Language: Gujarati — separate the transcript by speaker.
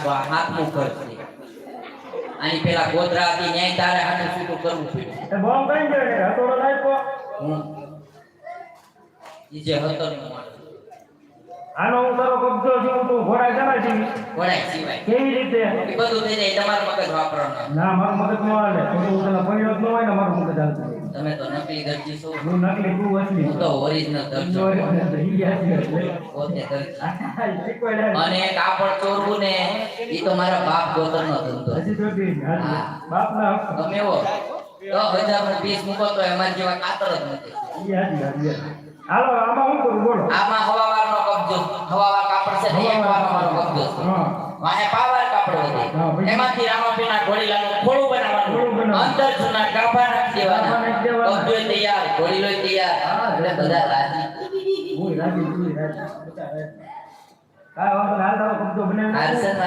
Speaker 1: હાથનું ઘર છે આની પેલા ગોધરા હતી ન્યાય તારે હાથું છૂટું કરવું પડ્યું
Speaker 2: એ બોમ્બ કઈ ગયો ને હતોડો નાખ્યો
Speaker 1: હું ઈ જે હતો ને માણસ
Speaker 2: આનો હું તારો કબજો છું તું ઘોડા જરા છે
Speaker 1: ઘોડાય સિવાય
Speaker 2: કેવી રીતે
Speaker 1: એ બધું થઈ જાય તમારું મગજ વાપરવાનું
Speaker 2: ના મારું મગજ નો હાલે તો હું તને પડ્યો જ ન હોય ને મારું મગજ હાલતું
Speaker 1: તમે તો નકલી દરજી છો
Speaker 2: હું નકલી તું અસલી
Speaker 1: હું તો ઓરિજિનલ દરજો પોતે દરજી અને કાપડ ચોરવું ને ઈ તો મારા બાપ ગોતરનો ધંધો
Speaker 2: હજી તો બી બાપ ના
Speaker 1: તમે એવો 10,000 પીસ મૂકો તો અમારી જેવા કાતર જ નથી
Speaker 2: હાલો આમાં હું કરું બોલો
Speaker 1: આમાં હવાવારનો કબજો હવાવાર કાપડ છે ને એક વારનો મારો કબજો છે વાહે પાવાર કાપડ વધે એમાંથી રામાપીના ઘોડીલાનું ખોળું બનાવવાનું અંદર જૂના ગાભા નાખી દેવાના કબજો તૈયાર ઘોડીલો તૈયાર એટલે બધા રાજી
Speaker 2: હું રાજી તું રાજી બતા કાય વાંધો હાલ તારો કબજો બનાવી
Speaker 1: આરસન